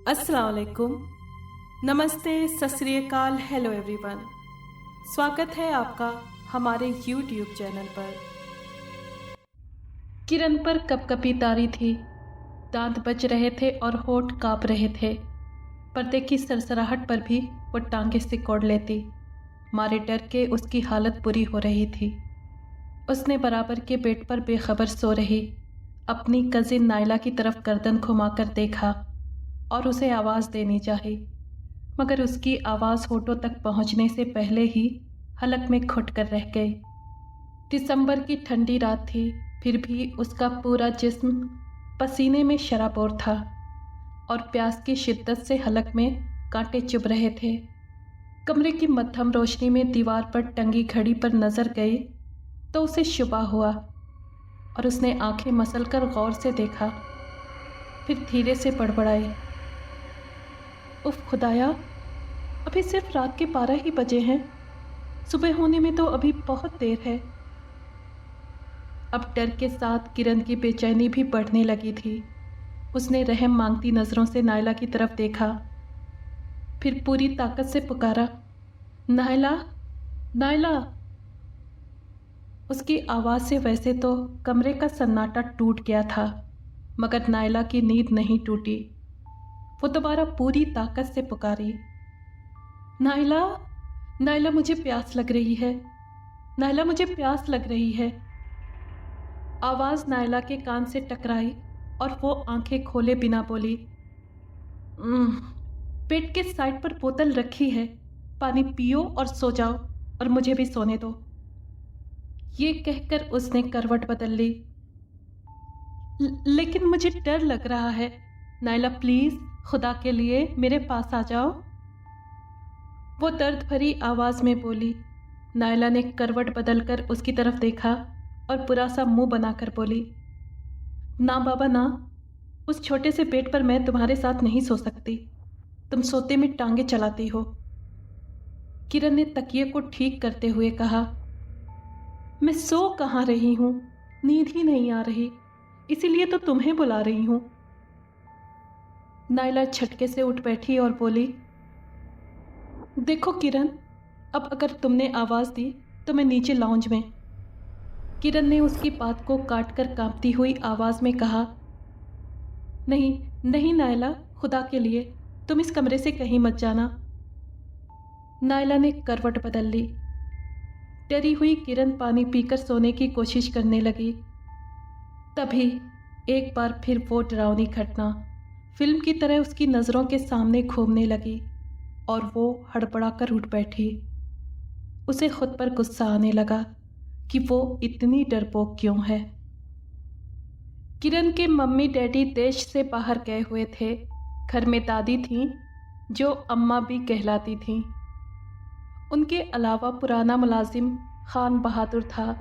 अस्सलाम वालेकुम, नमस्ते, सत श्री अकाल, हेलो एवरीवन। स्वागत है आपका हमारे YouTube चैनल पर। किरण पर कपकपी तारी थी, दांत बज रहे थे और होठ कांप रहे थे। पर्दे की सरसराहट पर भी वो टांगे सिकोड़ लेती, मारे डर के उसकी हालत बुरी हो रही थी। उसने बराबर के बेड पर बेखबर सो रही अपनी कजिन नाइला की तरफ गर्दन घुमाकर देखा और उसे आवाज़ देनी चाही, मगर उसकी आवाज़ होठों तक पहुंचने से पहले ही हलक में घुट कर रह गई। दिसंबर की ठंडी रात थी, फिर भी उसका पूरा जिस्म पसीने में शराबोर था और प्यास की शिद्दत से हलक में कांटे चुभ रहे थे। कमरे की मध्यम रोशनी में दीवार पर टंगी घड़ी पर नज़र गई तो उसे शुबा हुआ और उसने आंखें मसलकर गौर से देखा, फिर धीरे से बड़बड़ाई, उफ खुदाया, अभी सिर्फ रात के 12 ही बजे हैं, सुबह होने में तो अभी बहुत देर है। अब डर के साथ किरण की बेचैनी भी बढ़ने लगी थी। उसने रहम मांगती नज़रों से नाइला की तरफ देखा, फिर पूरी ताकत से पुकारा, नाइला, नाइला। उसकी आवाज़ से वैसे तो कमरे का सन्नाटा टूट गया था, मगर नाइला की नींद नहीं टूटी। वो दोबारा पूरी ताकत से पुकारी, नाइला, नाइला, मुझे प्यास लग रही है, नाइला, मुझे प्यास लग रही है। आवाज़ नाइला के कान से टकराई और वो आंखें खोले बिना बोली, पेट के साइड पर बोतल रखी है, पानी पियो और सो जाओ और मुझे भी सोने दो। ये कहकर उसने करवट बदल ली। लेकिन मुझे डर लग रहा है, नाइला, प्लीज़, खुदा के लिए मेरे पास आ जाओ। वो दर्द भरी आवाज़ में बोली। नाइला ने करवट बदलकर उसकी तरफ देखा और बुरा सा मुंह बनाकर बोली, ना बाबा ना, उस छोटे से बेड पर मैं तुम्हारे साथ नहीं सो सकती, तुम सोते में टांगे चलाती हो। किरण ने तकिए को ठीक करते हुए कहा, मैं सो कहाँ रही हूँ, नींद ही नहीं आ रही, इसीलिए तो तुम्हें बुला रही हूँ। नाइला झटके से उठ बैठी और बोली, देखो किरण, अब अगर तुमने आवाज़ दी तो मैं नीचे लाउंज में। किरण ने उसकी बात को काटकर कांपती हुई आवाज़ में कहा, नहीं नहीं नाइला, खुदा के लिए तुम इस कमरे से कहीं मत जाना। नाइला ने करवट बदल ली। डरी हुई किरण पानी पीकर सोने की कोशिश करने लगी। तभी एक बार फिर वो डरावनी घटना फिल्म की तरह उसकी नज़रों के सामने घूमने लगी और वो हड़बड़ाकर उठ बैठी। उसे खुद पर गुस्सा आने लगा कि वो इतनी डरपोक क्यों है। किरण के मम्मी डैडी देश से बाहर गए हुए थे। घर में दादी थीं जो अम्मा भी कहलाती थीं। उनके अलावा पुराना मुलाजिम खान बहादुर था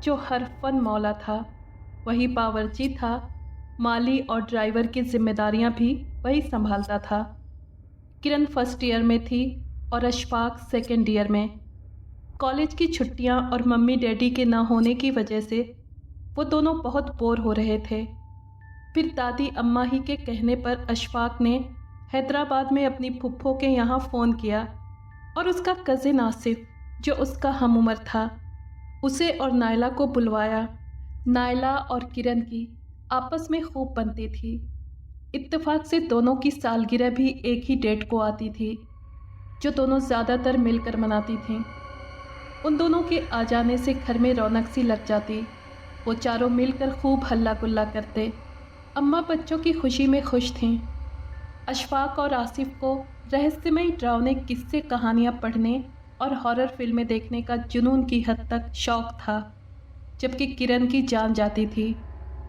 जो हर फन मौला था, वही बावर्ची था, माली और ड्राइवर की जिम्मेदारियां भी वही संभालता था। किरण फर्स्ट ईयर में थी और अशफाक सेकेंड ईयर में। कॉलेज की छुट्टियां और मम्मी डैडी के ना होने की वजह से वो दोनों बहुत बोर हो रहे थे। फिर दादी अम्मा ही के कहने पर अशफाक ने हैदराबाद में अपनी फुफ्फो के यहाँ फ़ोन किया और उसका कज़िन आसिफ, जो उसका हम उम्र था, उसे और नाइला को बुलवाया। नाइला और किरण की आपस में खूब बनती थी। इत्तेफाक से दोनों की सालगिरह भी एक ही डेट को आती थी, जो दोनों ज़्यादातर मिलकर मनाती थीं। उन दोनों के आ जाने से घर में रौनक सी लग जाती। वो चारों मिलकर खूब हल्ला गुल्ला करते। अम्मा बच्चों की खुशी में खुश थीं। अशफाक और आसिफ को रहस्यमयी डरावने किस्से कहानियाँ पढ़ने और हॉरर फिल्में देखने का जुनून की हद तक शौक़ था, जबकि किरण की जान जाती थी।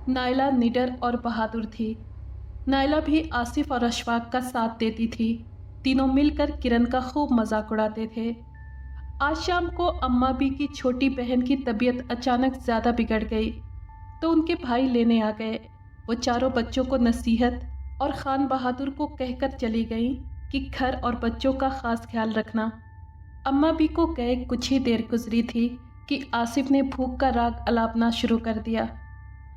नाइला निडर और बहादुर थी। नाइला भी आसिफ और अशफाक का साथ देती थी। तीनों मिलकर किरण का खूब मजाक उड़ाते थे। आज शाम को अम्मा बी की छोटी बहन की तबीयत अचानक ज़्यादा बिगड़ गई तो उनके भाई लेने आ गए। वो चारों बच्चों को नसीहत और खान बहादुर को कहकर चली गई कि घर और बच्चों का ख़ास ख्याल रखना। अम्मा बी को गए कुछ ही देर गुजरी थी कि आसिफ ने भूख का राग अलापना शुरू कर दिया।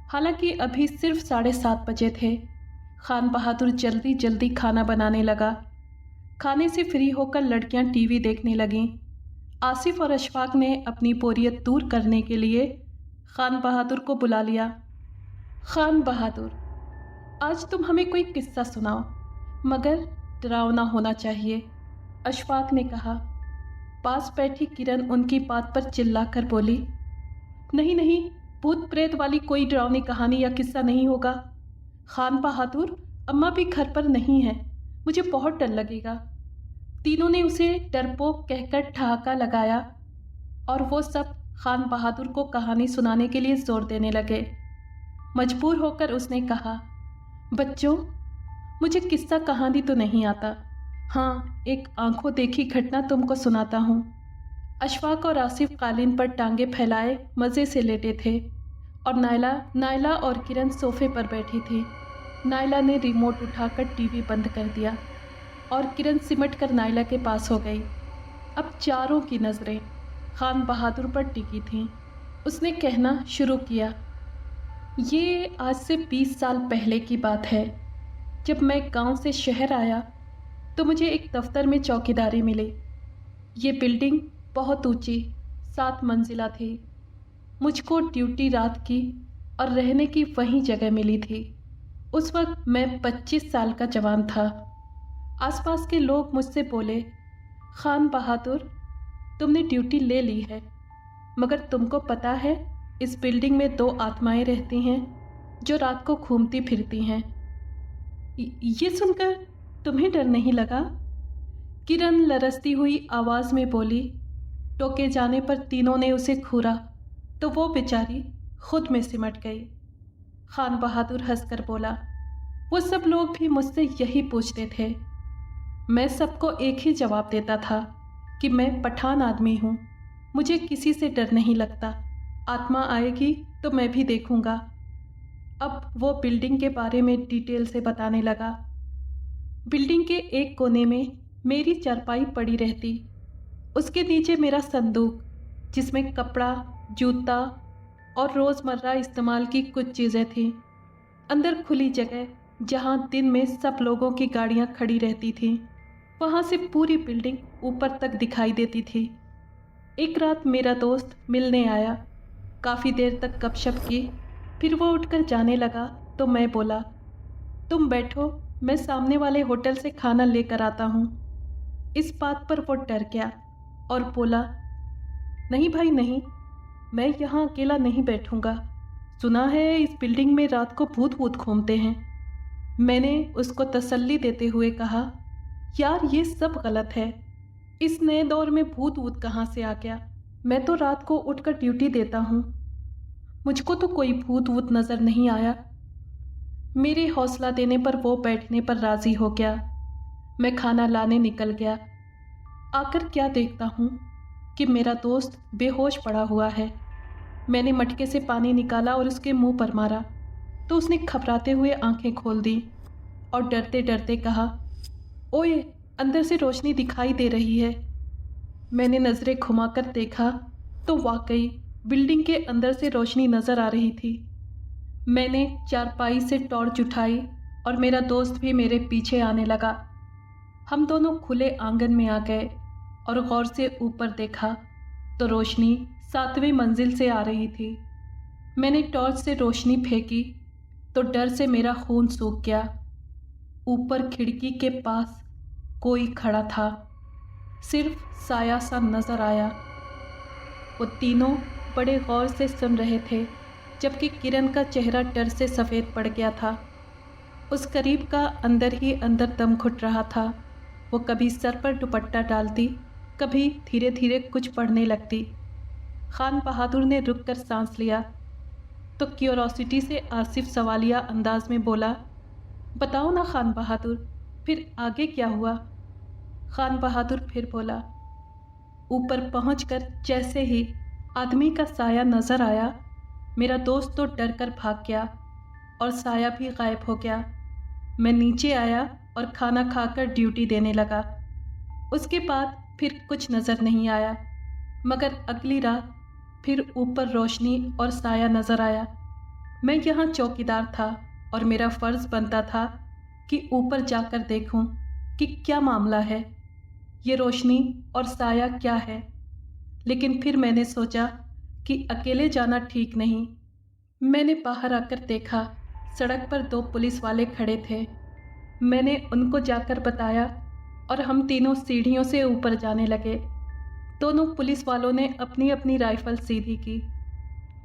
हालांकि अभी सिर्फ 7:30 बजे थे। खान बहादुर जल्दी जल्दी खाना बनाने लगा। खाने से फ्री होकर लड़कियां टीवी देखने लगीं। आसिफ और अशफाक ने अपनी बोरियत दूर करने के लिए खान बहादुर को बुला लिया। खान बहादुर, आज तुम हमें कोई किस्सा सुनाओ, मगर डरावना होना चाहिए, अशफाक ने कहा। पास बैठी किरण उनकी बात पर चिल्लाकर बोली, नहीं नहीं, भूत प्रेत वाली कोई डरावनी कहानी या किस्सा नहीं होगा। खान बहादुर, अम्मा भी घर पर नहीं है, मुझे बहुत डर लगेगा। तीनों ने उसे डरपोक कहकर ठहाका लगाया और वो सब खान बहादुर को कहानी सुनाने के लिए जोर देने लगे। मजबूर होकर उसने कहा, बच्चों, मुझे किस्सा कहानी तो नहीं आता, हाँ एक आंखों देखी घटना तुमको सुनाता हूँ। अशफाक और आसिफ कालीन पर टांगे फैलाए मज़े से लेटे थे और नायला और किरण सोफे पर बैठी थी। नायला ने रिमोट उठाकर टीवी बंद कर दिया और किरण सिमट कर नायला के पास हो गई। अब चारों की नज़रें खान बहादुर पर टिकी थीं। उसने कहना शुरू किया, ये आज से 20 साल पहले की बात है। जब मैं गांव से शहर आया तो मुझे एक दफ्तर में चौकीदारी मिली। ये बिल्डिंग बहुत ऊंची 7 मंजिला थी। मुझको ड्यूटी रात की और रहने की वही जगह मिली थी। उस वक्त मैं 25 साल का जवान था। आसपास के लोग मुझसे बोले, खान बहादुर, तुमने ड्यूटी ले ली है, मगर तुमको पता है इस बिल्डिंग में 2 आत्माएं रहती हैं जो रात को घूमती फिरती हैं। ये सुनकर तुम्हें डर नहीं लगा? किरण लरसती हुई आवाज़ में बोली। टोके जाने पर तीनों ने उसे घूरा तो वो बेचारी खुद में सिमट गई। खान बहादुर हंसकर बोला, वो सब लोग भी मुझसे यही पूछते थे। मैं सबको एक ही जवाब देता था कि मैं पठान आदमी हूँ, मुझे किसी से डर नहीं लगता। आत्मा आएगी तो मैं भी देखूंगा। अब वो बिल्डिंग के बारे में डिटेल से बताने लगा। बिल्डिंग के एक कोने में मेरी चारपाई पड़ी रहती, उसके नीचे मेरा संदूक जिसमें कपड़ा, जूता और रोज़मर्रा इस्तेमाल की कुछ चीज़ें थीं। अंदर खुली जगह जहाँ दिन में सब लोगों की गाड़ियाँ खड़ी रहती थीं, वहाँ से पूरी बिल्डिंग ऊपर तक दिखाई देती थी। एक रात मेरा दोस्त मिलने आया, काफ़ी देर तक गपशप की, फिर वो उठकर जाने लगा तो मैं बोला, तुम बैठो, मैं सामने वाले होटल से खाना लेकर आता हूँ। इस बात पर वो डर गया और बोला, नहीं भाई नहीं, मैं यहाँ अकेला नहीं बैठूँगा। सुना है इस बिल्डिंग में रात को भूत घूमते हैं। मैंने उसको तसल्ली देते हुए कहा, यार ये सब गलत है, इस नए दौर में भूत कहाँ से आ गया? मैं तो रात को उठकर ड्यूटी देता हूँ, मुझको तो कोई भूत नज़र नहीं आया। मेरे हौसला देने पर वो बैठने पर राज़ी हो गया। मैं खाना लाने निकल गया। आकर क्या देखता हूँ कि मेरा दोस्त बेहोश पड़ा हुआ है। मैंने मटके से पानी निकाला और उसके मुंह पर मारा तो उसने घबराते हुए आंखें खोल दी और डरते डरते कहा, ओए, अंदर से रोशनी दिखाई दे रही है। मैंने नज़रें घुमाकर देखा तो वाकई बिल्डिंग के अंदर से रोशनी नज़र आ रही थी। मैंने चारपाई से टॉर्च उठाई और मेरा दोस्त भी मेरे पीछे आने लगा। हम दोनों खुले आंगन में आ गए और गौर से ऊपर देखा तो रोशनी 7वीं मंजिल से आ रही थी। मैंने टॉर्च से रोशनी फेंकी तो डर से मेरा खून सूख गया। ऊपर खिड़की के पास कोई खड़ा था, सिर्फ साया सा नज़र आया। वो तीनों बड़े गौर से सुन रहे थे, जबकि किरण का चेहरा डर से सफ़ेद पड़ गया था। उस करीब का अंदर ही अंदर दम घुट रहा था। वो कभी सर पर दुपट्टा डालती, कभी धीरे धीरे कुछ पढ़ने लगती। खान बहादुर ने रुक कर सांस लिया तो क्यूरोसिटी से आसिफ सवालिया अंदाज में बोला, बताओ ना खान बहादुर, फिर आगे क्या हुआ? खान बहादुर फिर बोला, ऊपर पहुंचकर जैसे ही आदमी का साया नज़र आया, मेरा दोस्त तो डर कर भाग गया और साया भी गायब हो गया। मैं नीचे आया और खाना खाकर ड्यूटी देने लगा। उसके बाद फिर कुछ नज़र नहीं आया, मगर अगली रात फिर ऊपर रोशनी और साया नज़र आया। मैं यहाँ चौकीदार था और मेरा फ़र्ज़ बनता था कि ऊपर जाकर देखूं कि क्या मामला है, ये रोशनी और साया क्या है। लेकिन फिर मैंने सोचा कि अकेले जाना ठीक नहीं। मैंने बाहर आकर देखा, सड़क पर 2 पुलिस वाले खड़े थे। मैंने उनको जाकर बताया और हम तीनों सीढ़ियों से ऊपर जाने लगे। दोनों पुलिस वालों ने अपनी अपनी राइफल सीधी की।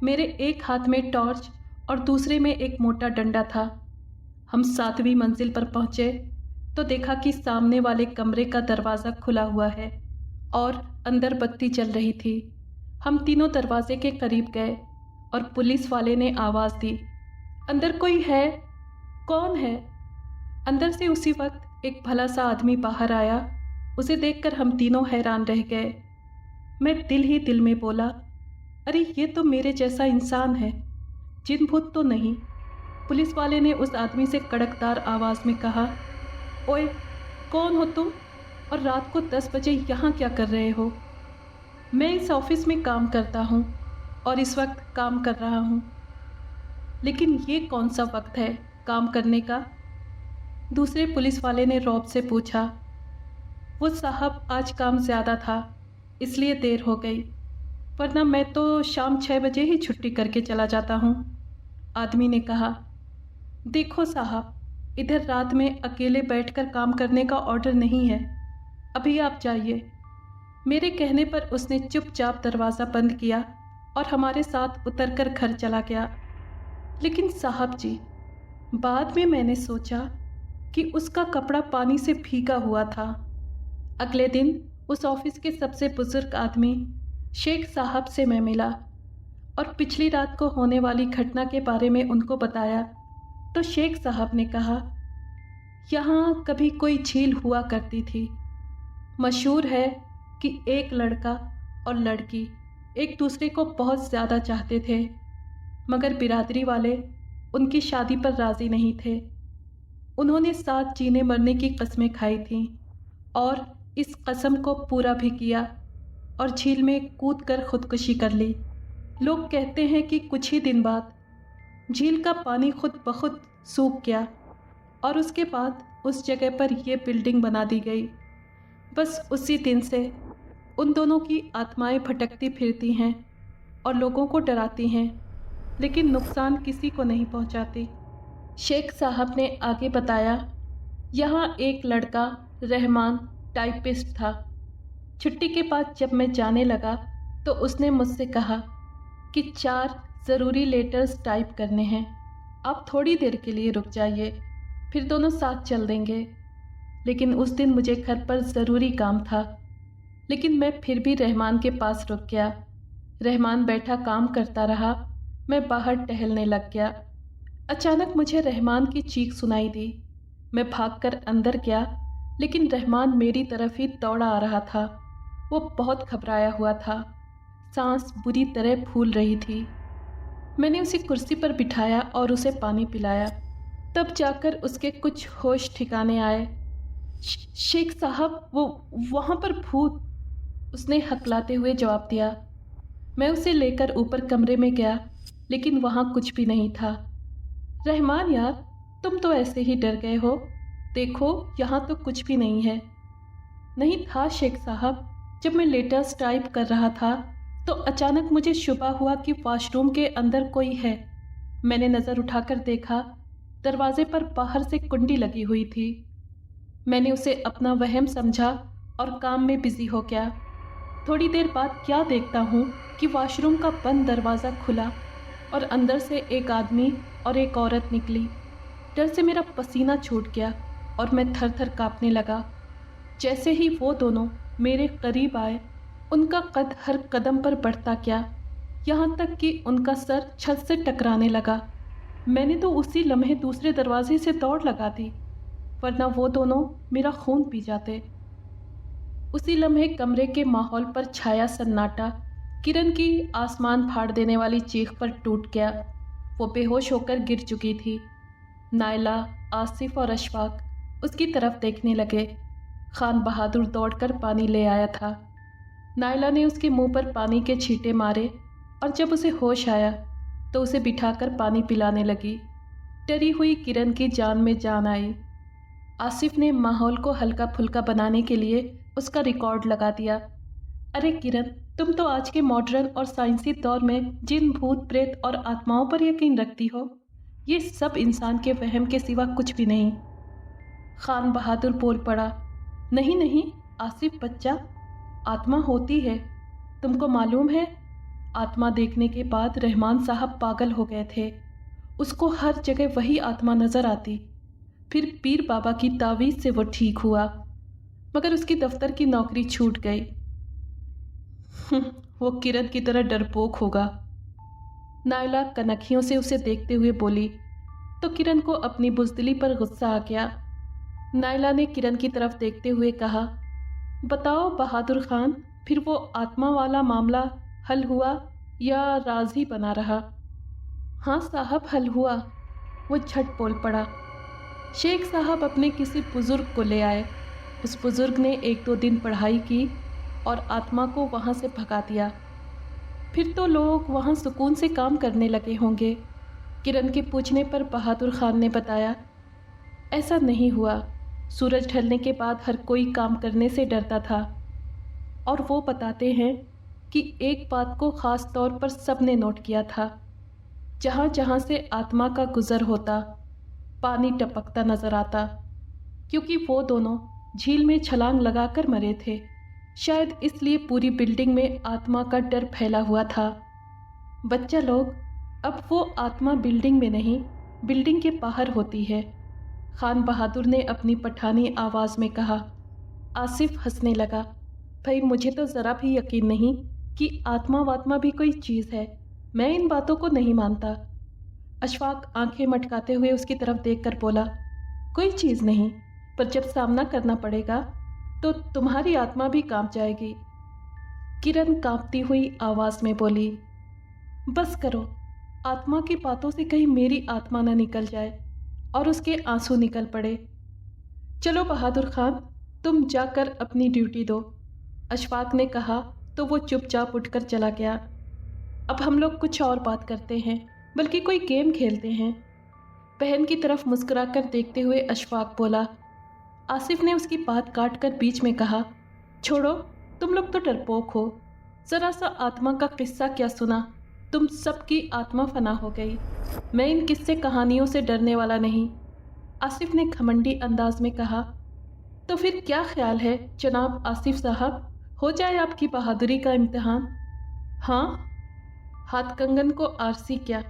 मेरे एक हाथ में टॉर्च और दूसरे में एक मोटा डंडा था। हम 7वीं मंजिल पर पहुंचे तो देखा कि सामने वाले कमरे का दरवाज़ा खुला हुआ है और अंदर बत्ती जल रही थी। हम तीनों दरवाजे के करीब गए और पुलिस वाले ने आवाज़ दी, अंदर कोई है? कौन है? अंदर से उसी वक्त एक भला सा आदमी बाहर आया। उसे देखकर हम तीनों हैरान रह गए। मैं दिल ही दिल में बोला, अरे ये तो मेरे जैसा इंसान है, जिन भूत तो नहीं। पुलिस वाले ने उस आदमी से कड़कदार आवाज़ में कहा, ओए, कौन हो तुम और रात को 10 बजे यहाँ क्या कर रहे हो? मैं इस ऑफिस में काम करता हूँ और इस वक्त काम कर रहा हूँ। लेकिन ये कौन सा वक्त है काम करने का? दूसरे पुलिस वाले ने रौब से पूछा। वो साहब, आज काम ज़्यादा था इसलिए देर हो गई, वरना मैं तो शाम 6 बजे ही छुट्टी करके चला जाता हूँ। आदमी ने कहा, देखो साहब, इधर रात में अकेले बैठकर काम करने का ऑर्डर नहीं है, अभी आप जाइए। मेरे कहने पर उसने चुपचाप दरवाज़ा बंद किया और हमारे साथ उतरकर घर चला गया। लेकिन साहब जी, बाद में मैंने सोचा कि उसका कपड़ा पानी से भीगा हुआ था। अगले दिन उस ऑफिस के सबसे बुजुर्ग आदमी शेख साहब से मैं मिला और पिछली रात को होने वाली घटना के बारे में उनको बताया तो शेख साहब ने कहा, यहाँ कभी कोई झील हुआ करती थी। मशहूर है कि एक लड़का और लड़की एक दूसरे को बहुत ज़्यादा चाहते थे, मगर बिरादरी वाले उनकी शादी पर राज़ी नहीं थे। उन्होंने साथ जीने मरने की कस्में खाई थीं और इस कसम को पूरा भी किया और झील में कूदकर खुदकुशी कर ली। लोग कहते हैं कि कुछ ही दिन बाद झील का पानी खुद ब खुद सूख गया और उसके बाद उस जगह पर यह बिल्डिंग बना दी गई। बस उसी दिन से उन दोनों की आत्माएं भटकती फिरती हैं और लोगों को डराती हैं, लेकिन नुकसान किसी को नहीं पहुंचाती। शेख साहब ने आगे बताया, यहाँ एक लड़का रहमान टाइपिस्ट था। छुट्टी के बाद जब मैं जाने लगा तो उसने मुझसे कहा कि 4 ज़रूरी लेटर्स टाइप करने हैं, आप थोड़ी देर के लिए रुक जाइए, फिर दोनों साथ चल देंगे। लेकिन उस दिन मुझे घर पर ज़रूरी काम था, लेकिन मैं फिर भी रहमान के पास रुक गया। रहमान बैठा काम करता रहा, मैं बाहर टहलने लग गया। अचानक मुझे रहमान की चीख सुनाई दी। मैं भागकर अंदर गया, लेकिन रहमान मेरी तरफ ही दौड़ा आ रहा था। वो बहुत घबराया हुआ था, सांस बुरी तरह फूल रही थी। मैंने उसे कुर्सी पर बिठाया और उसे पानी पिलाया, तब जाकर उसके कुछ होश ठिकाने आए। शेख साहब, वो वहाँ पर भूत, उसने हकलाते हुए जवाब दिया। मैं उसे लेकर ऊपर कमरे में गया, लेकिन वहाँ कुछ भी नहीं था। रहमान यार, तुम तो ऐसे ही डर गए हो, देखो यहाँ तो कुछ भी नहीं है। नहीं था शेख साहब, जब मैं लेटर्स टाइप कर रहा था तो अचानक मुझे शुबा हुआ कि वॉशरूम के अंदर कोई है। मैंने नज़र उठाकर देखा, दरवाजे पर बाहर से कुंडी लगी हुई थी। मैंने उसे अपना वहम समझा और काम में बिजी हो गया। थोड़ी देर बाद क्या देखता हूँ कि वॉशरूम का बंद दरवाज़ा खुला और अंदर से एक आदमी और एक औरत निकली। डर से मेरा पसीना छूट गया और मैं थर थर काँपने लगा। जैसे ही वो दोनों मेरे करीब आए, उनका कद हर कदम पर बढ़ता गया, यहाँ तक कि उनका सर छत से टकराने लगा। मैंने तो उसी लम्हे दूसरे दरवाजे से दौड़ लगा दी, वरना वो दोनों मेरा खून पी जाते। उसी लम्हे कमरे के माहौल पर छाया सन्नाटा किरण की आसमान फाड़ देने वाली चीख पर टूट गया। वो बेहोश होकर गिर चुकी थी। नायला, आसिफ और अशफाक उसकी तरफ देखने लगे। खान बहादुर दौड़कर पानी ले आया था। नायला ने उसके मुंह पर पानी के छींटे मारे और जब उसे होश आया तो उसे बिठाकर पानी पिलाने लगी। डरी हुई किरण की जान में जान आई। आसिफ ने माहौल को हल्का फुल्का बनाने के लिए उसका रिकॉर्ड लगा दिया। अरे किरण, तुम तो आज के मॉडर्न और साइंसी दौर में जिन भूत प्रेत और आत्माओं पर यकीन रखती हो, ये सब इंसान के वहम के सिवा कुछ भी नहीं। खान बहादुर बोल पड़ा, नहीं नहीं आसिफ बच्चा, आत्मा होती है। तुमको मालूम है, आत्मा देखने के बाद रहमान साहब पागल हो गए थे। उसको हर जगह वही आत्मा नजर आती। फिर पीर बाबा की तावीज़ से वो ठीक हुआ, मगर उसकी दफ्तर की नौकरी छूट गई। वो किरण की तरह डरपोक होगा। नायला कनखियों से उसे देखते हुए बोली तो किरण को अपनी बुज़दिली पर गुस्सा आ गया। नायला ने किरण की तरफ देखते हुए कहा, बताओ बहादुर खान, फिर वो आत्मा वाला मामला हल हुआ या राज ही बना रहा? हाँ साहब, हल हुआ, वो झट बोल पड़ा। शेख साहब अपने किसी बुज़ुर्ग को ले आए। उस बुज़ुर्ग ने 1-2 दिन पढ़ाई की और आत्मा को वहाँ से भगा दिया। फिर तो लोग वहाँ सुकून से काम करने लगे होंगे। किरण के पूछने पर बहादुर खान ने बताया, ऐसा नहीं हुआ। सूरज ढलने के बाद हर कोई काम करने से डरता था। और वो बताते हैं कि एक बात को ख़ास तौर पर सबने नोट किया था, जहाँ जहाँ से आत्मा का गुज़र होता, पानी टपकता नजर आता, क्योंकि वो दोनों झील में छलांग लगाकर मरे थे। शायद इसलिए पूरी बिल्डिंग में आत्मा का डर फैला हुआ था। बच्चा लोग, अब वो आत्मा बिल्डिंग में नहीं, बिल्डिंग के बाहर होती है। खान बहादुर ने अपनी पठानी आवाज़ में कहा। आसिफ हंसने लगा। भाई, मुझे तो ज़रा भी यकीन नहीं कि आत्मा वात्मा भी कोई चीज़ है। मैं इन बातों को नहीं मानता। अशफाक आंखें मटकाते हुए उसकी तरफ देखकर बोला, कोई चीज़ नहीं, पर जब सामना करना पड़ेगा तो तुम्हारी आत्मा भी कांप जाएगी। किरण कांपती हुई आवाज़ में बोली, बस करो, आत्मा की बातों से कहीं मेरी आत्मा न निकल जाए और उसके आंसू निकल पड़े। चलो बहादुर खान, तुम जाकर अपनी ड्यूटी दो, अशफाक ने कहा तो वो चुपचाप उठकर चला गया। अब हम लोग कुछ और बात करते हैं, बल्कि कोई गेम खेलते हैं। बहन की तरफ मुस्कुराकर देखते हुए अशफाक बोला। आसिफ ने उसकी बात काट कर बीच में कहा, छोड़ो, तुम लोग तो डरपोक हो। ज़रा सा आत्मा का किस्सा क्या सुना, तुम सबकी आत्मा फना हो गई। मैं इन किस्से कहानियों से डरने वाला नहीं, आसिफ ने घमंडी अंदाज में कहा। तो फिर क्या ख्याल है जनाब आसिफ साहब, हो जाए आपकी बहादुरी का इम्तिहान? हाँ, हाथ कंगन को आरसी क्या,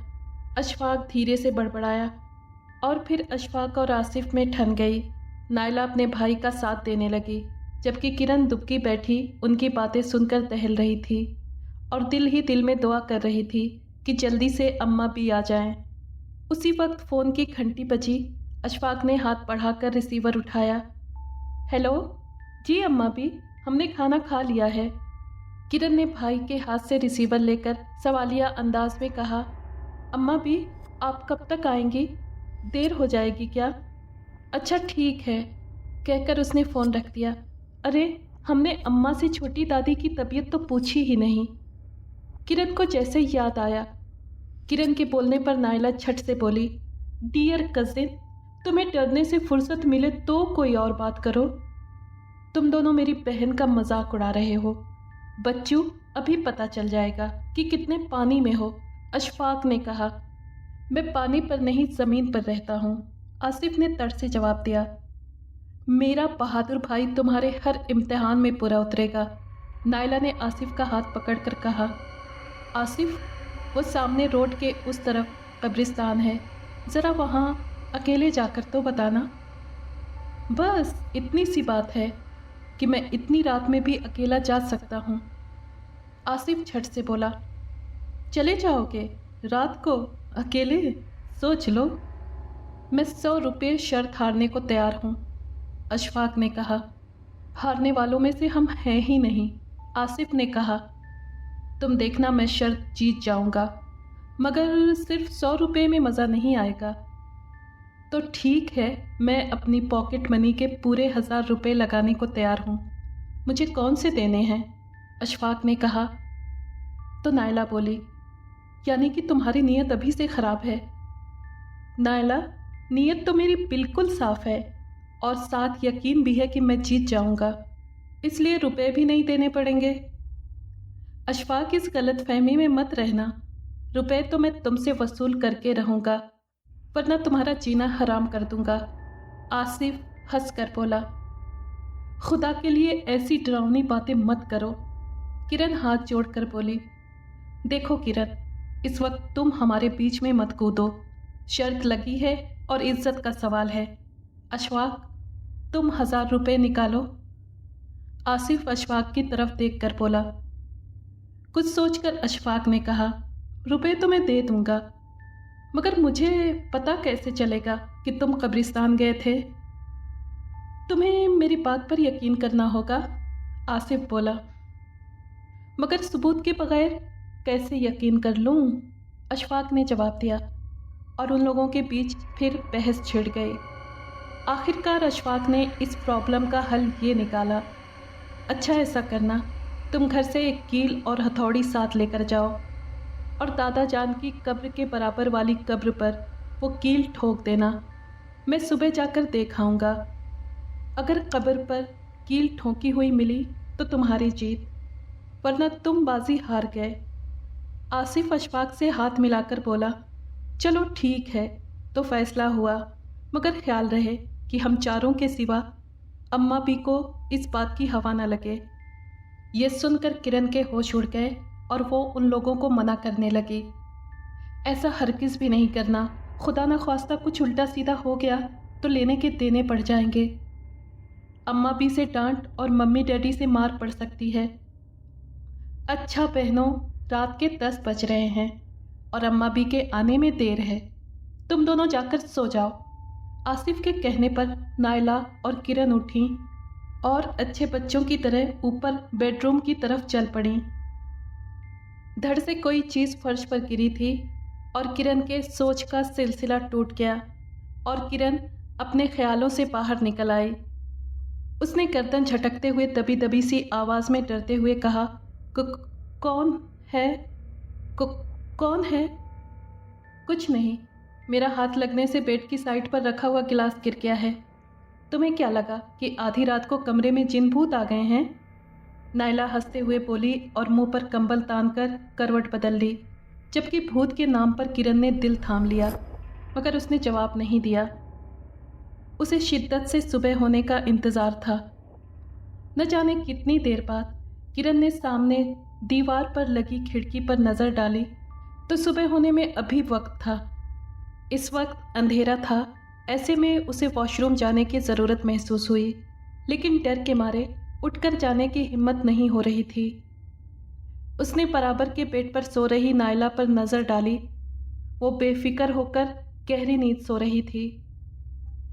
अशफाक धीरे से बड़बड़ाया। और फिर अशफाक और आसिफ में ठन गई। नायला अपने भाई का साथ देने लगी, जबकि किरण दुबकी बैठी उनकी बातें सुनकर दहल रही थी और दिल ही दिल में दुआ कर रही थी कि जल्दी से अम्मा भी आ जाएं। उसी वक्त फ़ोन की घंटी बजी। अशफाक ने हाथ बढ़ाकर रिसीवर उठाया। हेलो जी अम्मा भी, हमने खाना खा लिया है। किरण ने भाई के हाथ से रिसीवर लेकर सवालिया अंदाज में कहा, अम्मा भी, आप कब तक आएंगी? देर हो जाएगी क्या? अच्छा ठीक है, कहकर उसने फ़ोन रख दिया। अरे, हमने अम्मा से छोटी दादी की तबीयत तो पूछी ही नहीं। किरण को जैसे याद आया। किरण के बोलने पर नायला झट से बोली, डियर कजिन, तुम्हें डरने से फुर्सत मिले तो कोई और बात करो। तुम दोनों मेरी बहन का मजाक उड़ा रहे हो। बच्चू, अभी पता चल जाएगा कि कितने पानी में हो, अशफाक ने कहा। मैं पानी पर नहीं, ज़मीन पर रहता हूँ, आसिफ ने तर्स से जवाब दिया। मेरा बहादुर भाई तुम्हारे हर इम्तिहान में पूरा उतरेगा, नायला ने आसिफ का हाथ पकड़कर कहा। आसिफ, वो सामने रोड के उस तरफ कब्रिस्तान है, ज़रा वहाँ अकेले जाकर तो बताना। बस इतनी सी बात है कि मैं इतनी रात में भी अकेला जा सकता हूँ, आसिफ झट से बोला। चले जाओगे रात को अकेले? सोच लो। मैं 100 रुपये शर्त हारने को तैयार हूँ, अशफाक ने कहा। हारने वालों में से हम हैं ही नहीं, आसिफ ने कहा। तुम देखना, मैं शर्त जीत जाऊँगा, मगर सिर्फ 100 रुपये में मज़ा नहीं आएगा। तो ठीक है, मैं अपनी पॉकेट मनी के पूरे 1000 रुपये लगाने को तैयार हूँ। मुझे कौन से देने हैं? अशफाक ने कहा। तो नायला बोली, यानी कि तुम्हारी नीयत अभी से ख़राब है। नायला, नीयत तो मेरी बिल्कुल साफ़ है, और साथ यकीन भी है कि मैं जीत जाऊंगा, इसलिए रुपए भी नहीं देने पड़ेंगे। अशफाक, इस गलत फहमी में मत रहना। रुपए तो मैं तुमसे वसूल करके रहूंगा, वरना तुम्हारा जीना हराम कर दूंगा। आसिफ हंस कर बोला। खुदा के लिए ऐसी डरावनी बातें मत करो, किरण हाथ जोड़कर बोली। देखो किरण, इस वक्त तुम हमारे बीच में मत कूदो। शर्त लगी है और इज्जत का सवाल है। अशफाक, तुम 1000 रुपये निकालो। आसिफ अशफाक की तरफ देखकर बोला। कुछ सोचकर अशफाक ने कहा, रुपए तो मैं दे दूंगा, मगर मुझे पता कैसे चलेगा कि तुम कब्रिस्तान गए थे? तुम्हें मेरी बात पर यकीन करना होगा, आसिफ बोला। मगर सबूत के बगैर कैसे यकीन कर लूं? अशफाक ने जवाब दिया, और उन लोगों के बीच फिर बहस छिड़ गई। आखिरकार अशफाक ने इस प्रॉब्लम का हल ये निकाला। अच्छा, ऐसा करना, तुम घर से एक कील और हथौड़ी साथ लेकर जाओ और दादा जान की कब्र के बराबर वाली कब्र पर वो कील ठोक देना। मैं सुबह जाकर देख आऊँगा। अगर कब्र पर कील ठोकी हुई मिली तो तुम्हारी जीत, वरना तुम बाजी हार गए। आसिफ अशफाक से हाथ मिलाकर बोला, चलो ठीक है, तो फैसला हुआ, मगर ख्याल रहे कि हम चारों के सिवा अम्मा भी को इस बात की हवा न लगे। ये सुनकर किरण के होश उड़ गए और वो उन लोगों को मना करने लगी। ऐसा हरगिज़ भी नहीं करना, खुदा न ख्वास्ता कुछ उल्टा सीधा हो गया तो लेने के देने पड़ जाएंगे। अम्मा भी से डांट और मम्मी डैडी से मार पड़ सकती है। अच्छा बहनों, रात के 10 बज रहे हैं और अम्मा भी के आने में देर है, तुम दोनों जाकर सो जाओ। आसिफ के कहने पर नायला और किरण उठी और अच्छे बच्चों की तरह ऊपर बेडरूम की तरफ चल पड़ी। धड़ से कोई चीज़ फर्श पर गिरी थी और किरण के सोच का सिलसिला टूट गया और किरण अपने ख्यालों से बाहर निकल आई। उसने गर्दन झटकते हुए दबी दबी सी आवाज़ में डरते हुए कहा, कौन है? कौन है? कुछ नहीं, मेरा हाथ लगने से बेड की साइड पर रखा हुआ गिलास गिर गया है। तुम्हें क्या लगा कि आधी रात को कमरे में जिन भूत आ गए हैं? नायला हंसते हुए बोली और मुंह पर कंबल तानकर करवट बदल ली, जबकि भूत के नाम पर किरण ने दिल थाम लिया, मगर उसने जवाब नहीं दिया। उसे शिद्दत से सुबह होने का इंतज़ार था। न जाने कितनी देर बाद किरण ने सामने दीवार पर लगी खिड़की पर नज़र डाली तो सुबह होने में अभी वक्त था। इस वक्त अंधेरा था, ऐसे में उसे वॉशरूम जाने की ज़रूरत महसूस हुई, लेकिन डर के मारे उठकर जाने की हिम्मत नहीं हो रही थी। उसने बराबर के बेड पर सो रही नायला पर नज़र डाली। वो बेफिक्र होकर गहरी नींद सो रही थी।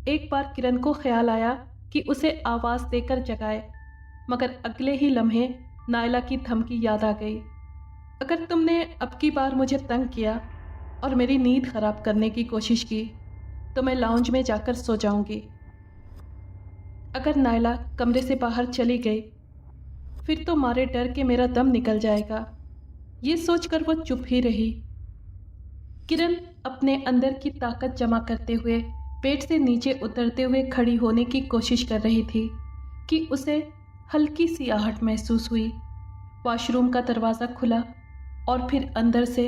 एक बार किरण को ख्याल आया कि उसे आवाज़ देकर जगाए, मगर अगले ही लम्हे नायला की धमकी याद आ गई। अगर तुमने अब की बार मुझे तंग किया और मेरी नींद ख़राब करने की कोशिश की तो मैं लाउंज में जाकर सो जाऊंगी। अगर नायला कमरे से बाहर चली गई फिर तो मारे डर के मेरा दम निकल जाएगा। ये सोचकर वो चुप ही रही। किरण अपने अंदर की ताकत जमा करते हुए पेट से नीचे उतरते हुए खड़ी होने की कोशिश कर रही थी कि उसे हल्की सी आहट महसूस हुई। वॉशरूम का दरवाज़ा खुला और फिर अंदर से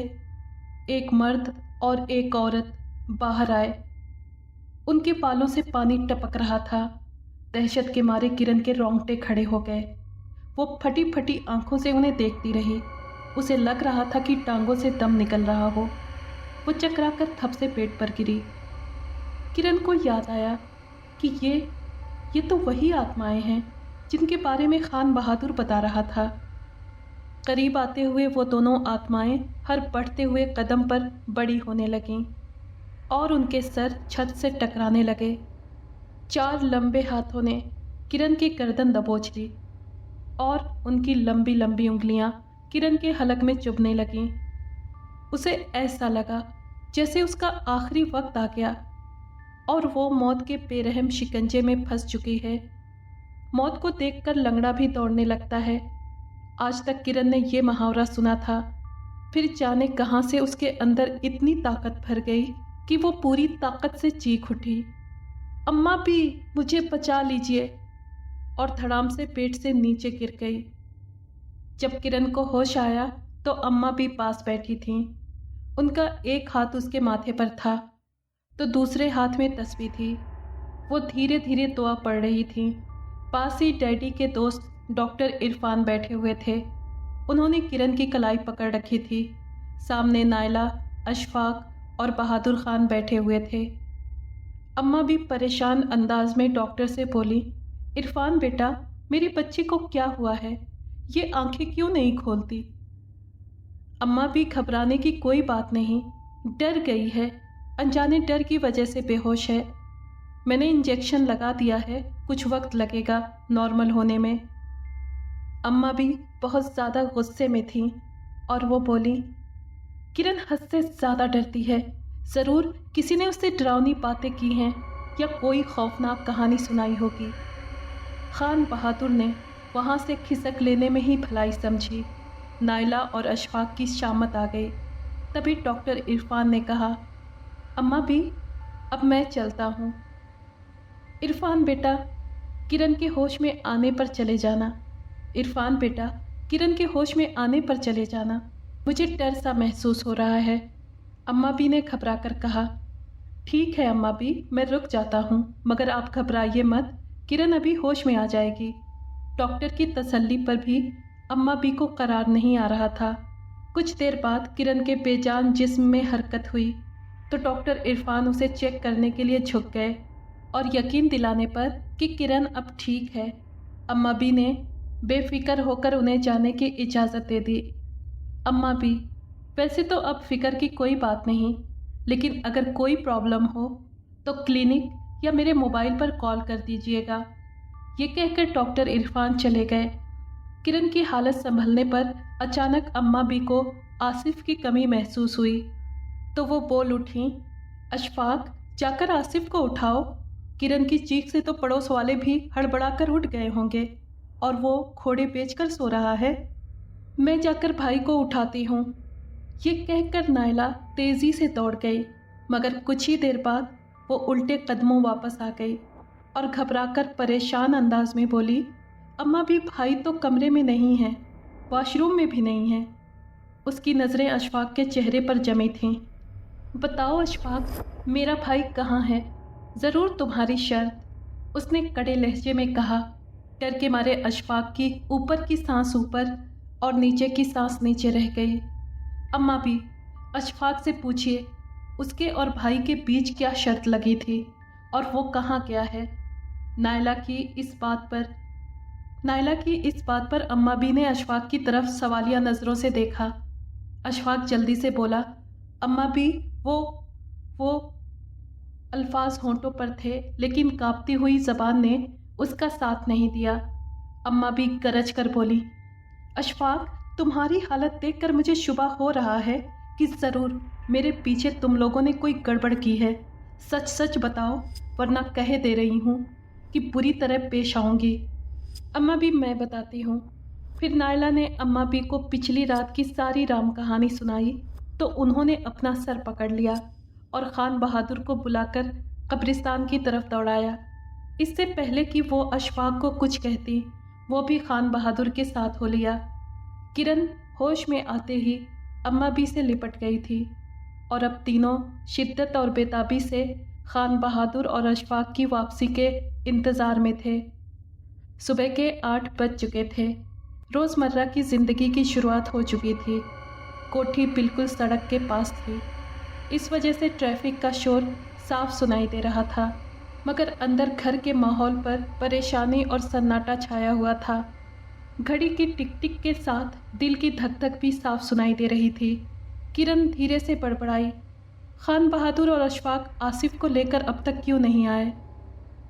एक मर्द और एक औरत बाहर आए। उनके बालों से पानी टपक रहा था। दहशत के मारे किरण के रोंगटे खड़े हो गए। वो फटी फटी आंखों से उन्हें देखती रही। उसे लग रहा था कि टांगों से दम निकल रहा हो। वो चकराकर थप से पेट पर गिरी। किरण को याद आया कि ये तो वही आत्माएं हैं जिनके बारे में खान बहादुर बता रहा था। करीब आते हुए वो दोनों आत्माएं हर बढ़ते हुए कदम पर बड़ी होने लगीं और उनके सर छत से टकराने लगे। 4 लंबे हाथों ने किरण की गर्दन दबोच ली और उनकी लंबी लंबी उंगलियां किरण के हलक में चुभने लगीं। उसे ऐसा लगा जैसे उसका आखिरी वक्त आ गया और वो मौत के बेरहम शिकंजे में फंस चुकी है। मौत को देखकर लंगड़ा भी दौड़ने लगता है। आज तक किरण ने ये मुहावरा सुना था, फिर जाने कहाँ से उसके अंदर इतनी ताकत भर गई कि वो पूरी ताकत से चीख उठी। अम्मा भी, मुझे बचा लीजिए, और धड़ाम से पेट से नीचे गिर गई। जब किरण को होश आया तो अम्मा भी पास बैठी थीं। उनका एक हाथ उसके माथे पर था तो दूसरे हाथ में तस्बीह थी। वो धीरे धीरे दुआ पढ़ रही थीं। पास ही डैडी के दोस्त डॉक्टर इरफान बैठे हुए थे। उन्होंने किरण की कलाई पकड़ रखी थी। सामने नायला, अशफाक और बहादुर खान बैठे हुए थे। अम्मा भी परेशान अंदाज में डॉक्टर से बोली, इरफान बेटा, मेरी बच्ची को क्या हुआ है? ये आंखें क्यों नहीं खोलती? अम्मा भी घबराने की कोई बात नहीं, डर गई है, अनजाने डर की वजह से बेहोश है। मैंने इंजेक्शन लगा दिया है, कुछ वक्त लगेगा नॉर्मल होने में। अम्मा भी बहुत ज़्यादा गुस्से में थीं और वो बोली, किरण हद से ज़्यादा डरती है, ज़रूर किसी ने उससे डरावनी बातें की हैं या कोई खौफनाक कहानी सुनाई होगी। खान बहादुर ने वहाँ से खिसक लेने में ही भलाई समझी। नायला और अशफाक की शामत आ गई। तभी डॉक्टर इरफान ने कहा, अम्मा भी, अब मैं चलता हूँ। इरफान बेटा, किरण के होश में आने पर चले जाना। इरफान बेटा, किरण के होश में आने पर चले जाना। मुझे डर सा महसूस हो रहा है। अम्मा भी ने घबरा कर कहा, ठीक है अम्मा भी, मैं रुक जाता हूँ, मगर आप घबराइए मत, किरण अभी होश में आ जाएगी। डॉक्टर की तसल्ली पर भी अम्मा भी को करार नहीं आ रहा था। कुछ देर बाद किरण के बेजान जिस्म में हरकत हुई तो डॉक्टर इरफान उसे चेक करने के लिए झुक गए और यकीन दिलाने पर कि किरण अब ठीक है, अम्मा भी ने बेफिक्र होकर उन्हें जाने की इजाज़त दे दी। अम्मा भी, वैसे तो अब फिक्र की कोई बात नहीं, लेकिन अगर कोई प्रॉब्लम हो तो क्लिनिक या मेरे मोबाइल पर कॉल कर दीजिएगा। ये कहकर डॉक्टर इरफान चले गए। किरण की हालत संभलने पर अचानक अम्मा भी को आसिफ की कमी महसूस हुई तो वो बोल उठी, अशफाक, जाकर आसिफ को उठाओ। किरण की चीख से तो पड़ोस वाले भी हड़बड़ाकर उठ गए होंगे और वो घोड़े बेचकर सो रहा है। मैं जाकर भाई को उठाती हूँ। ये कहकर नायला तेज़ी से दौड़ गई, मगर कुछ ही देर बाद वो उल्टे कदमों वापस आ गई और घबराकर परेशान अंदाज में बोली, अम्मा भी, भाई तो कमरे में नहीं है, वॉशरूम में भी नहीं है। उसकी नज़रें अशफाक के चेहरे पर जमी थीं। बताओ अशफाक, मेरा भाई कहाँ है? ज़रूर तुम्हारी शर्त, उसने कड़े लहजे में कहा। डर के मारे अशफाक की ऊपर की सांस ऊपर और नीचे की सांस नीचे रह गई। अम्मा भी, अशफाक से पूछिए उसके और भाई के बीच क्या शर्त लगी थी और वो कहाँ गया है। नायला की इस बात पर अम्मा भी ने अशफाक की तरफ सवालिया नज़रों से देखा। अशफाक जल्दी से बोला, अम्मा भी, वो अल्फाज होंठों पर थे लेकिन कांपती हुई ज़बान ने उसका साथ नहीं दिया। अम्मा भी गरज कर बोली, अशफाक, तुम्हारी हालत देखकर मुझे शुबा हो रहा है कि ज़रूर मेरे पीछे तुम लोगों ने कोई गड़बड़ की है। सच सच बताओ, वरना कहे दे रही हूँ कि बुरी तरह पेश आऊँगी। अम्मा भी, मैं बताती हूँ। फिर नायला ने अम्मा भी को पिछली रात की सारी राम कहानी सुनाई तो उन्होंने अपना सर पकड़ लिया और खान बहादुर को बुलाकर कब्रिस्तान की तरफ दौड़ाया। इससे पहले कि वो अशफाक को कुछ कहती, वो भी खान बहादुर के साथ हो लिया। किरण होश में आते ही अम्मा भी से लिपट गई थी और अब तीनों शिद्दत और बेताबी से खान बहादुर और अशफाक की वापसी के इंतज़ार में थे। सुबह के 8 बज चुके थे। रोज़मर्रा की ज़िंदगी की शुरुआत हो चुकी थी। कोठी बिल्कुल सड़क के पास थी, इस वजह से ट्रैफिक का शोर साफ सुनाई दे रहा था, मगर अंदर घर के माहौल पर परेशानी और सन्नाटा छाया हुआ था। घड़ी की टिक टिक के साथ दिल की धक धक भी साफ सुनाई दे रही थी। किरण धीरे से बड़बड़ाई, खान बहादुर और अशफाक आसिफ को लेकर अब तक क्यों नहीं आए?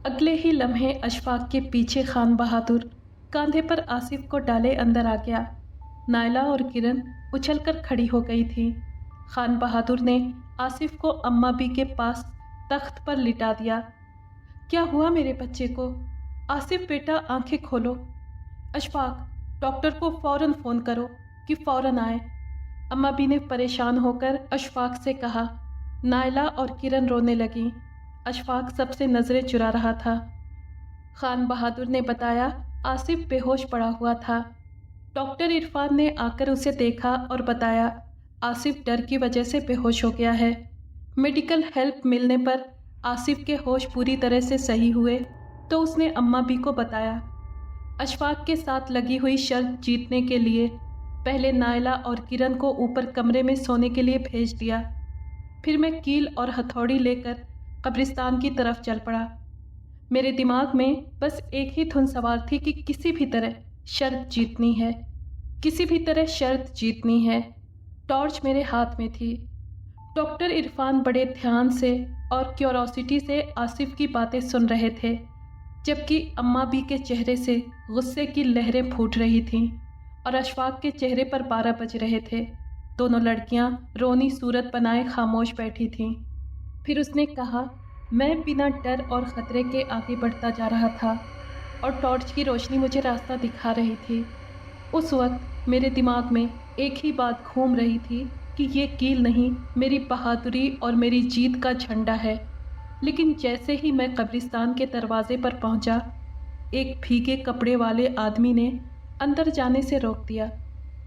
अगले ही लम्हे अशफाक के पीछे खान बहादुर कंधे पर आसिफ को डाले अंदर आ गया। नायला और किरण उछलकर खड़ी हो गई थी। खान बहादुर ने आसिफ को अम्मा बी के पास तख्त पर लिटा दिया। क्या हुआ मेरे बच्चे को? आसिफ बेटा, आंखें खोलो। अशफाक, डॉक्टर को फ़ौरन फ़ोन करो कि फ़ौरन आए। अम्मा बी ने परेशान होकर अशफाक से कहा। नायला और किरण रोने लगीं। अशफाक सबसे नज़रें चुरा रहा था। खान बहादुर ने बताया, आसिफ बेहोश पड़ा हुआ था। डॉक्टर इरफान ने आकर उसे देखा और बताया, आसिफ डर की वजह से बेहोश हो गया है। मेडिकल हेल्प मिलने पर आसिफ के होश पूरी तरह से सही हुए तो उसने अम्मा भी को बताया। अशफाक के साथ लगी हुई शर्त जीतने के लिए पहले नायला और किरण को ऊपर कमरे में सोने के लिए भेज दिया। फिर मैं कील और हथौड़ी लेकर कब्रिस्तान की तरफ चल पड़ा। मेरे दिमाग में बस एक ही धुन सवार थी कि किसी भी तरह शर्त जीतनी है, किसी भी तरह शर्त जीतनी है। टॉर्च मेरे हाथ में थी। डॉक्टर इरफान बड़े ध्यान से और क्यूरोसिटी से आसिफ की बातें सुन रहे थे, जबकि अम्मा बी के चेहरे से गुस्से की लहरें फूट रही थीं और अशफाक के चेहरे पर 12 बज रहे थे। दोनों लड़कियां रोनी सूरत बनाए खामोश बैठी थीं। फिर उसने कहा, मैं बिना डर और ख़तरे के आगे बढ़ता जा रहा था और टॉर्च की रोशनी मुझे रास्ता दिखा रही थी। उस वक्त मेरे दिमाग में एक ही बात घूम रही थी कि ये कील नहीं, मेरी बहादुरी और मेरी जीत का झंडा है। लेकिन जैसे ही मैं कब्रिस्तान के दरवाजे पर पहुंचा, एक भीगे कपड़े वाले आदमी ने अंदर जाने से रोक दिया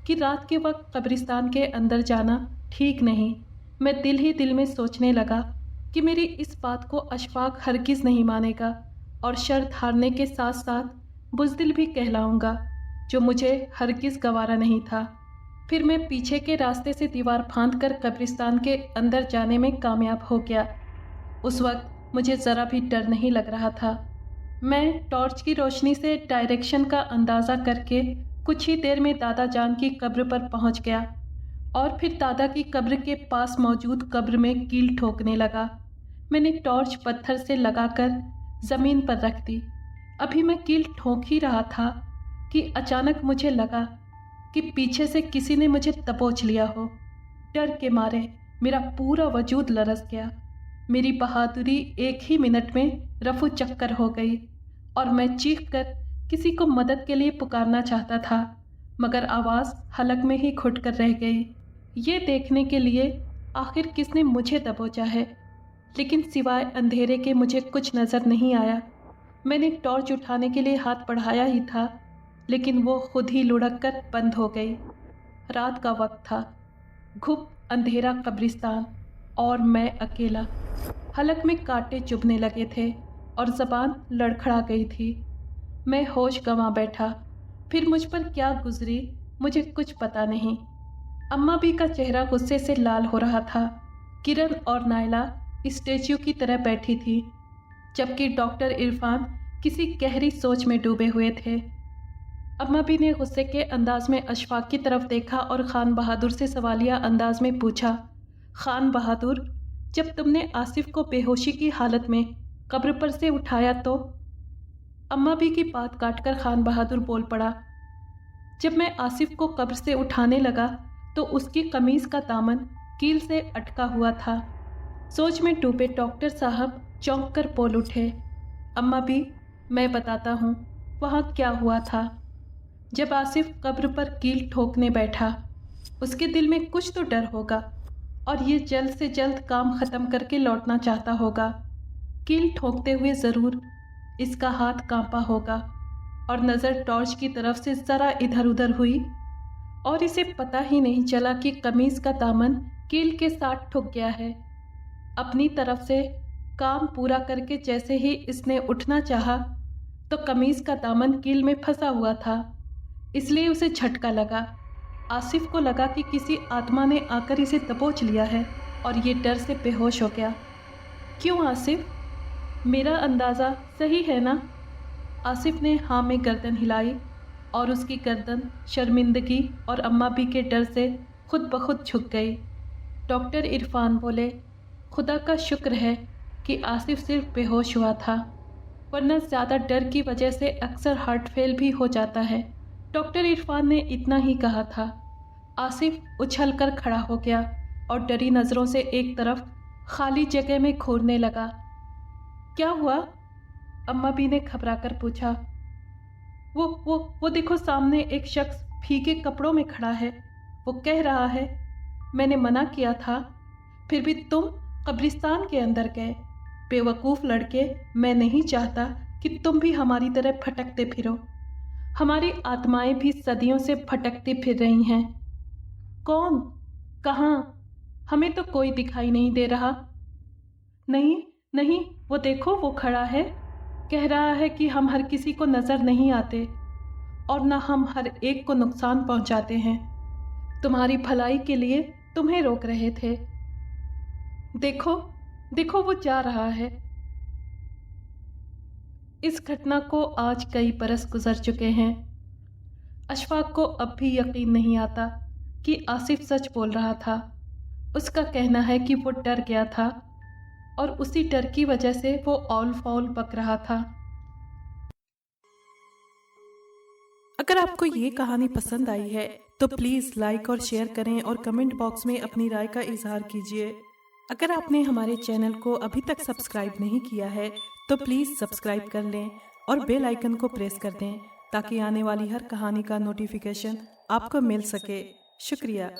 कि रात के वक्त कब्रिस्तान के अंदर जाना ठीक नहीं। मैं दिल ही दिल में सोचने लगा कि मेरी इस बात को अशफाक हरगिज़ नहीं मानेगा और शर्त हारने के साथ साथ बुज़दिल भी कहलाऊंगा, जो मुझे हरगिज़ गवारा नहीं था। फिर मैं पीछे के रास्ते से दीवार फांदकर कब्रिस्तान के अंदर जाने में कामयाब हो गया। उस वक्त मुझे ज़रा भी डर नहीं लग रहा था। मैं टॉर्च की रोशनी से डायरेक्शन का अंदाज़ा करके कुछ ही देर में दादा जान की कब्र पर पहुंच गया और फिर दादा की कब्र के पास मौजूद कब्र में कील ठोकने लगा। मैंने टॉर्च पत्थर से लगाकर ज़मीन पर रख दी। अभी मैं कील ठोक ही रहा था कि अचानक मुझे लगा कि पीछे से किसी ने मुझे दबोच लिया हो। डर के मारे मेरा पूरा वजूद लरस गया। मेरी बहादुरी एक ही मिनट में रफू चक्कर हो गई और मैं चीखकर किसी को मदद के लिए पुकारना चाहता था, मगर आवाज़ हलक में ही घुट कर रह गई। ये देखने के लिए आखिर किसने मुझे दबोचा है, लेकिन सिवाय अंधेरे के मुझे कुछ नज़र नहीं आया। मैंने टॉर्च उठाने के लिए हाथ बढ़ाया ही था, लेकिन वो खुद ही लुढ़क कर बंद हो गई। रात का वक्त था, घुप अंधेरा कब्रिस्तान और मैं अकेला। हलक में कांटे चुभने लगे थे और ज़बान लड़खड़ा गई थी। मैं होश गंवा बैठा। फिर मुझ पर क्या गुजरी मुझे कुछ पता नहीं। अम्मा बी का चेहरा गुस्से से लाल हो रहा था। किरण और नायला स्टैच्यू की तरह बैठी थी, जबकि डॉक्टर इरफान किसी गहरी सोच में डूबे हुए थे। अम्मा बी ने गुस्से के अंदाज में अशफाक की तरफ देखा और खान बहादुर से सवालिया अंदाज में पूछा, खान बहादुर, जब तुमने आसिफ को बेहोशी की हालत में कब्र पर से उठाया तो? अम्मा बी की बात काटकर खान बहादुर बोल पड़ा, जब मैं आसिफ को कब्र से उठाने लगा तो उसकी कमीज़ का दामन कील से अटका हुआ था। सोच में डूबे डॉक्टर साहब चौंक कर बोल उठे, अम्मा बी, मैं बताता हूँ वहाँ क्या हुआ था। जब आसिफ कब्र पर कील ठोकने बैठा, उसके दिल में कुछ तो डर होगा और ये जल्द से जल्द काम ख़त्म करके लौटना चाहता होगा। कील ठोकते हुए ज़रूर इसका हाथ कांपा होगा और नज़र टॉर्च की तरफ से ज़रा इधर उधर हुई और इसे पता ही नहीं चला कि कमीज़ का दामन कील के साथ ठुक गया है। अपनी तरफ से काम पूरा करके जैसे ही इसने उठना चाहा तो कमीज़ का दामन कील में फंसा हुआ था, इसलिए उसे झटका लगा। आसिफ को लगा कि किसी आत्मा ने आकर इसे दबोच लिया है और ये डर से बेहोश हो गया। क्यों आसिफ, मेरा अंदाज़ा सही है ना? आसिफ ने हाँ में गर्दन हिलाई और उसकी गर्दन शर्मिंदगी और अम्मा बी के डर से खुद ब खुद झुक गई। डॉक्टर इरफान बोले, खुदा का शुक्र है कि आसिफ सिर्फ बेहोश हुआ था, वरना ज़्यादा डर की वजह से अक्सर हार्ट फेल भी हो जाता है। डॉक्टर इरफान ने इतना ही कहा था। आसिफ उछलकर खड़ा हो गया और डरी नज़रों से एक तरफ खाली जगह में घूरने लगा। क्या हुआ? अम्मा बी ने घबराकर पूछा। वो देखो, सामने एक शख्स भीगे कपड़ों में खड़ा है। वो कह रहा है, मैंने मना किया था, फिर भी तुम कब्रिस्तान के अंदर गए। बेवकूफ़ लड़के, मैं नहीं चाहता कि तुम भी हमारी तरह भटकते फिरो। हमारी आत्माएं भी सदियों से भटकती फिर रही हैं। कौन? कहाँ? हमें तो कोई दिखाई नहीं दे रहा। नहीं नहीं, वो देखो, वो खड़ा है, कह रहा है कि हम हर किसी को नज़र नहीं आते और न हम हर एक को नुकसान पहुंचाते हैं। तुम्हारी भलाई के लिए तुम्हें रोक रहे थे। देखो देखो, वो जा रहा है। इस घटना को आज कई बरस गुजर चुके हैं। अशफाक को अब भी यकीन नहीं आता कि आसिफ सच बोल रहा था। उसका कहना है कि वो डर गया था और उसी डर की वजह से वो औल फौल बक रहा था। अगर आपको ये कहानी पसंद आई है तो प्लीज़ लाइक और शेयर करें और कमेंट बॉक्स में अपनी राय का इजहार कीजिए। अगर आपने हमारे चैनल को अभी तक सब्सक्राइब नहीं किया है तो प्लीज़ सब्सक्राइब कर लें और बेल आइकन को प्रेस कर दें ताकि आने वाली हर कहानी का नोटिफिकेशन आपको मिल सके। शुक्रिया।